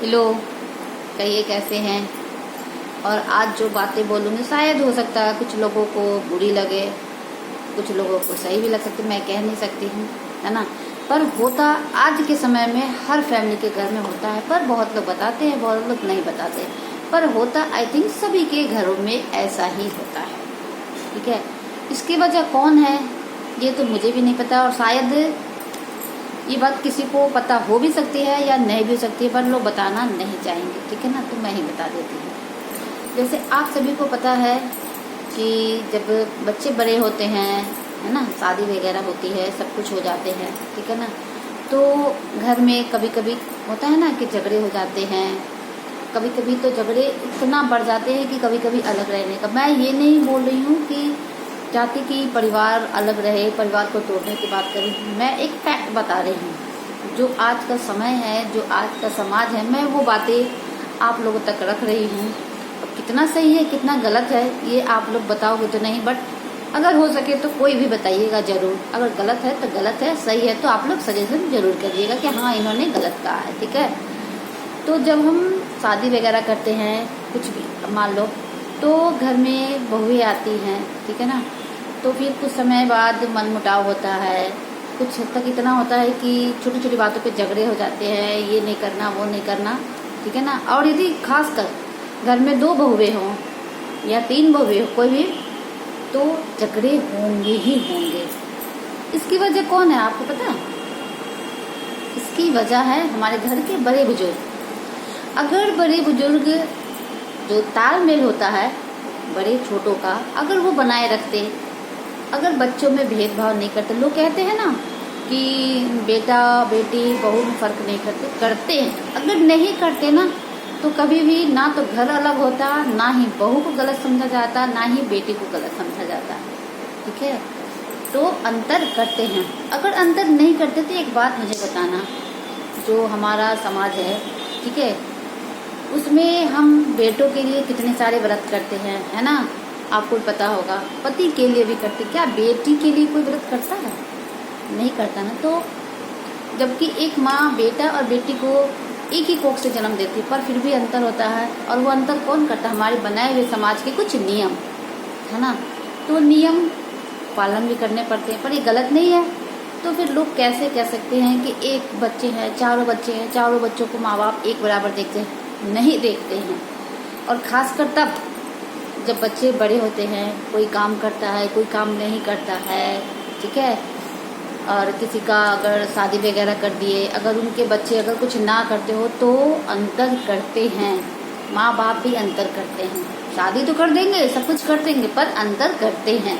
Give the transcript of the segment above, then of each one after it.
Hello, कहिए कैसे हैं। और आज जो बातें बोलूँगी शायद हो सकता है कुछ लोगों को बुरी लगे, कुछ लोगों को सही भी लग सकती, मैं कह नहीं सकती हूँ, है ना। पर होता आज के समय में हर फैमिली के घर में होता है, पर बहुत लोग बताते हैं, बहुत लोग नहीं बताते, पर होता आई थिंक सभी के घरों में ऐसा ही होता है। ठीक है, इसकी वजह कौन है ये तो मुझे भी नहीं पता, और शायद ये बात किसी को पता हो भी सकती है या नहीं भी हो सकती है, पर लोग बताना नहीं चाहेंगे। ठीक है ना, तो मैं ही बता देती हूँ। जैसे आप सभी को पता है कि जब बच्चे बड़े होते हैं, है ना, शादी वगैरह होती है, सब कुछ हो जाते हैं, ठीक है ना, तो घर में कभी कभी होता है ना कि झगड़े हो जाते हैं। कभी कभी तो झगड़े इतना बढ़ जाते हैं कि कभी कभी अलग रहने का, मैं ये नहीं बोल रही हूँ कि चाहती कि परिवार अलग रहे, परिवार को तोड़ने की बात करें, मैं एक फैक्ट बता रही हूँ। जो आज का समय है, जो आज का समाज है, मैं वो बातें आप लोगों तक रख रही हूँ। कितना सही है कितना गलत है ये आप लोग बताओगे तो नहीं, बट अगर हो सके तो कोई भी बताइएगा ज़रूर। अगर गलत है तो गलत है, सही है तो आप लोग सजेशन जरूर करिएगा कि हाँ इन्होंने गलत कहा है। ठीक है, तो जब हम शादी वगैरह करते हैं, कुछ भी मान लो, तो घर में बहुएं आती हैं, ठीक है ना, तो फिर कुछ समय बाद मनमुटाव होता है। कुछ हद तक इतना होता है कि छोटी छोटी बातों पे झगड़े हो जाते हैं, ये नहीं करना वो नहीं करना, ठीक है ना। और यदि खासकर घर में 2 बहुएं हों या 3 बहुएं हो, कोई भी, तो झगड़े होंगे ही होंगे। इसकी वजह कौन है आपको पता है? इसकी वजह है हमारे घर के बड़े बुजुर्ग। अगर बड़े बुजुर्ग जो तालमेल होता है बड़े छोटों का, अगर वो बनाए रखते, अगर बच्चों में भेदभाव नहीं करते, लोग कहते हैं ना कि बेटा बेटी बहू में फर्क नहीं करते हैं, अगर नहीं करते ना तो कभी भी ना तो घर अलग होता, ना ही बहू को गलत समझा जाता, ना ही बेटी को गलत समझा जाता। ठीक है, तो अंतर करते हैं। अगर अंतर नहीं करते तो एक बात मुझे बताना, जो हमारा समाज है, ठीक है, उसमें हम बेटों के लिए कितने सारे व्रत करते हैं, है ना, आपको पता होगा। पति के लिए भी करते, क्या बेटी के लिए कोई व्रत करता है? नहीं करता ना। तो जबकि एक माँ बेटा और बेटी को एक ही कोख से जन्म देती है, पर फिर भी अंतर होता है। और वो अंतर कौन करता है? हमारे बनाए हुए समाज के कुछ नियम, है ना, तो नियम पालन भी करने पड़ते हैं, पर ये गलत नहीं है। तो फिर लोग कैसे कह सकते हैं कि एक बच्चे हैं, चारों बच्चे हैं, चारों बच्चों को माँ बाप एक बराबर देखते हैं? नहीं देखते हैं। और खासकर तब जब बच्चे बड़े होते हैं, कोई काम करता है, कोई काम नहीं करता है, ठीक है, और किसी का अगर शादी वगैरह कर दिए, अगर उनके बच्चे अगर कुछ ना करते हो तो अंतर करते हैं। माँ बाप भी अंतर करते हैं। शादी तो कर देंगे, सब कुछ कर देंगे, पर अंतर करते हैं।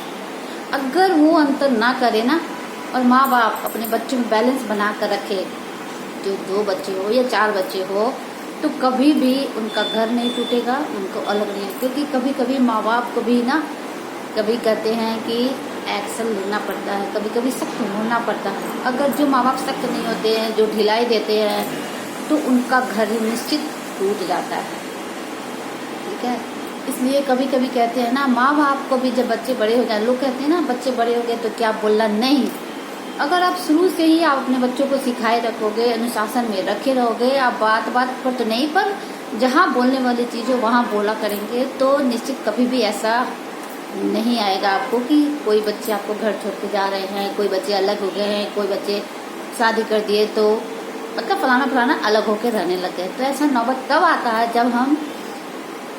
अगर वो अंतर ना करे ना, और माँ बाप अपने बच्चों में बैलेंस बना कर रखे, जो 2 बच्चे हो या 4 बच्चे हो, तो कभी भी उनका घर नहीं टूटेगा, उनको अलग नहीं है। क्योंकि कभी कभी माँ बाप को भी ना, कभी कहते हैं कि एक्शन लेना पड़ता है, कभी कभी सख्त होना पड़ता है। अगर जो माँ बाप सख्त नहीं होते हैं, जो ढिलाई देते हैं, तो उनका घर ही निश्चित टूट जाता है। ठीक है, इसलिए कभी कभी कहते हैं ना, माँ बाप को भी जब बच्चे बड़े हो जाए, लोग कहते हैं ना बच्चे बड़े हो गए तो क्या बोलना, नहीं। अगर आप शुरू से ही आप अपने बच्चों को सिखाए रखोगे, अनुशासन में रखे रहोगे, आप बात बात पर तो नहीं, पर जहाँ बोलने वाली चीज़ हो वहाँ बोला करेंगे, तो निश्चित कभी भी ऐसा नहीं आएगा आपको कि कोई बच्चे आपको घर छोड़ के जा रहे हैं, कोई बच्चे अलग हो गए हैं, कोई बच्चे शादी कर दिए तो मतलब फलाना अलग होकर रहने लग गए। तो ऐसा नौबत तब आता है जब हम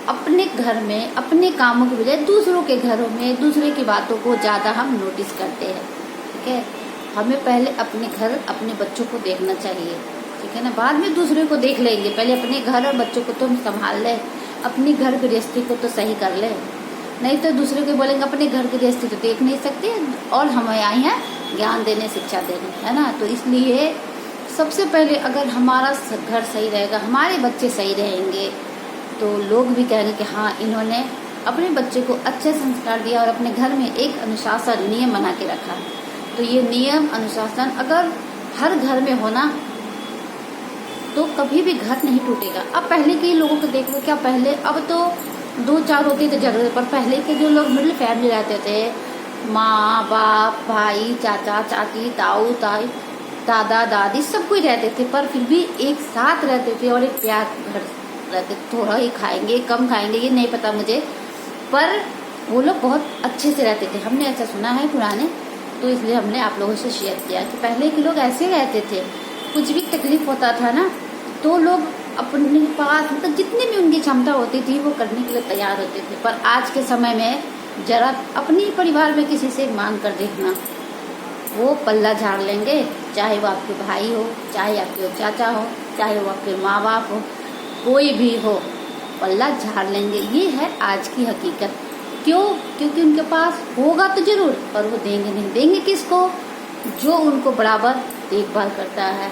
अपने घर में अपने कामों की बजाय दूसरों के घरों में दूसरे की बातों को ज़्यादा हम नोटिस करते हैं। ठीक है, हमें पहले अपने घर अपने बच्चों को देखना चाहिए, ठीक है ना, बाद में दूसरे को देख लेंगे। पहले अपने घर और बच्चों को तो हम संभाल लें, अपनी घर गृहस्थी को तो सही कर ले, नहीं तो दूसरे को बोलेंगे अपने घर गृहस्थी तो देख नहीं सकते, और हम आए हैं ज्ञान देने, शिक्षा देने, है ना। तो इसलिए सबसे पहले अगर हमारा घर सही रहेगा, हमारे बच्चे सही रहेंगे, तो लोग भी कहेंगे कि हाँ इन्होंने अपने बच्चे को अच्छे संस्कार दिया और अपने घर में एक अनुशासन नियम बना के रखा। तो ये नियम अनुशासन अगर हर घर में होना तो कभी भी घर नहीं टूटेगा। अब पहले के लोगों को देख लो, क्या पहले, अब तो 2-4 होते थे झगड़े, पर पहले के जो लोग मिडिल फैमिली रहते थे, माँ बाप भाई चाचा चाची ताऊ ताई दादा दादी सब कोई रहते थे, पर फिर भी एक साथ रहते थे और एक प्यार घर रहते। थोड़ा ही खाएंगे, कम खाएंगे, ये नहीं पता मुझे, पर वो लोग बहुत अच्छे से रहते थे। हमने ऐसा सुना है पुराने, तो इसलिए हमने आप लोगों से शेयर किया कि पहले के लोग ऐसे रहते थे। कुछ भी तकलीफ होता था ना, तो लोग अपने पास मतलब जितनी भी उनकी क्षमता होती थी वो करने के लिए तैयार होते थे। पर आज के समय में जरा अपने परिवार में किसी से मांग कर देखना, वो पल्ला झाड़ लेंगे, चाहे वो आपके भाई हो, चाहे आपके चाचा हो, चाहे वो आपके माँ बाप हो, कोई भी हो, पल्ला झाड़ लेंगे। ये है आज की हकीकत। क्यों? क्योंकि उनके पास होगा तो जरूर, पर वो देंगे नहीं। देंगे किसको? जो उनको बराबर देखभाल करता है,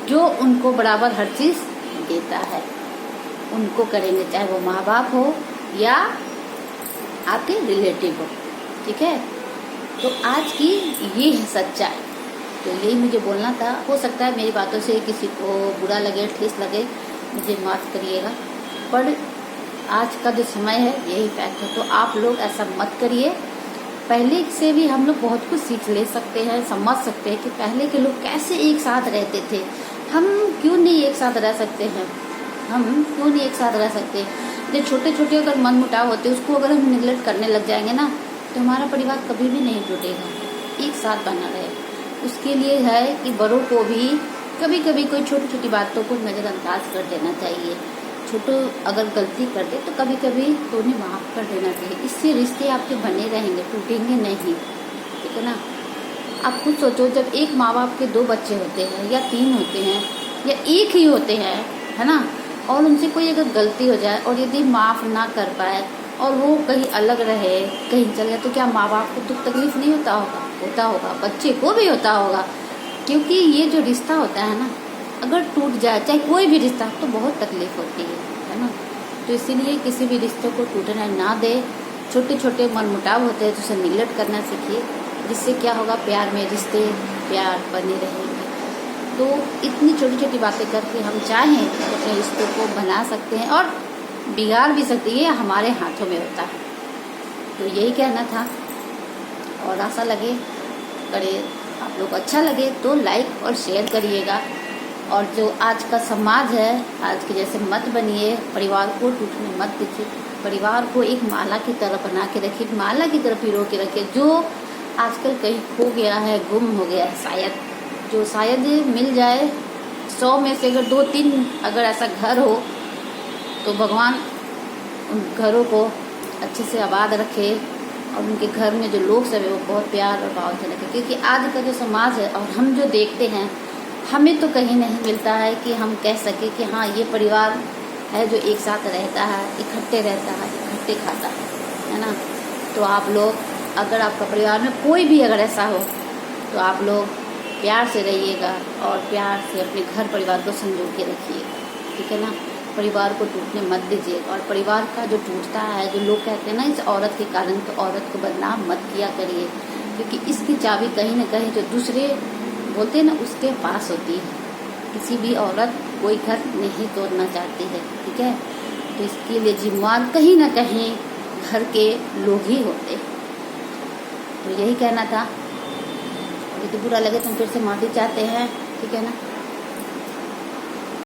जो उनको बराबर हर चीज देता है, उनको करेंगे, चाहे वो माँ बाप हो या आपके रिलेटिव हो। ठीक है, तो आज की ये है सच्चाई। तो यही मुझे बोलना था। हो सकता है मेरी बातों से किसी को बुरा लगे, ठेस लगे, मुझे माफ़ करिएगा, पर आज का जो समय है यही फैक्ट है। तो आप लोग ऐसा मत करिए। पहले से भी हम लोग बहुत कुछ सीख ले सकते हैं, समझ सकते हैं कि पहले के लोग कैसे एक साथ रहते थे। हम क्यों नहीं एक साथ रह सकते हैं? हम क्यों नहीं एक साथ रह सकते? जो छोटे छोटे अगर मन मुटाव होते हैं, उसको अगर हम निगलेक्ट करने लग जाएंगे ना, तो हमारा परिवार कभी भी नहीं टूटेगा, एक साथ बना रहे। उसके लिए है कि बड़ों को भी कभी कभी कोई छोटी छोटी बातों को नज़रअंदाज कर देना चाहिए। छोटो अगर गलती कर दे तो कभी कभी तो उन्हें माफ़ कर देना चाहिए। इससे रिश्ते आपके बने रहेंगे, टूटेंगे नहीं। ठीक है ना? आप खुद सोचो, जब एक माँ बाप के 2 बच्चे होते हैं या 3 होते हैं या एक ही होते हैं, है ना, और उनसे कोई अगर गलती हो जाए और यदि माफ़ ना कर पाए और वो कहीं अलग रहे, कहीं चले जाए, तो क्या माँ बाप को दुख तकलीफ नहीं होता होगा? होता होगा, बच्चे को भी होता होगा। क्योंकि ये जो रिश्ता होता है ना, अगर टूट जाए, चाहे कोई भी रिश्ता, तो बहुत तकलीफ होती है ना। तो इसीलिए किसी भी रिश्ते को टूटने ना दे। छोटे छोटे मनमुटाव होते हैं तो उसे निगलेक्ट करना सीखिए, जिससे क्या होगा, प्यार में रिश्ते प्यार बने रहेंगे। तो इतनी छोटी छोटी बातें करके हम चाहें तो अपने रिश्तों को बना सकते हैं और बिगाड़ भी सकते हैं। ये हमारे हाथों में होता है। तो यही कहना था, और आशा लगे करे आप लोग अच्छा लगे तो लाइक और शेयर करिएगा। और जो आज का समाज है, आज के जैसे मत बनिए, परिवार को टूटने मत दीजिए। परिवार को एक माला की तरह बना के रखिए, माला की तरह पिरो के रखिए। जो आजकल कहीं खो गया है, गुम हो गया है, शायद मिल जाए। 100 में से अगर 2-3 अगर ऐसा घर हो, तो भगवान उन घरों को अच्छे से आबाद रखे और उनके घर में जो लोग सब है वो बहुत प्यार और भाव से रखे। क्योंकि आज का जो समाज है और हम जो देखते हैं, हमें तो कहीं नहीं मिलता है कि हम कह सके कि हाँ, ये परिवार है जो एक साथ रहता है, इकट्ठे रहता है, इकट्ठे खाता है ना। तो आप लोग, अगर आपका परिवार में कोई भी अगर ऐसा हो, तो आप लोग प्यार से रहिएगा और प्यार से अपने घर परिवार को संजो के रखिएगा। ठीक है ना? परिवार को टूटने मत दीजिएगा। और परिवार का जो टूटता है, जो लोग कहते हैं ना इस औरत के कारण, तो औरत को बदनाम मत किया करिए। क्योंकि इसकी चाबी कहीं ना कहीं जो दूसरे बोलते हैं ना, उसके पास होती है। किसी भी औरत कोई घर नहीं तोड़ना चाहती है। ठीक है? तो इसके लिए जिम्मेवार कहीं ना कहीं घर के लोग ही होते हैं। तो यही कहना था। यदि बुरा लगे तो हम फिर से माफ़ी चाहते हैं। ठीक है ना?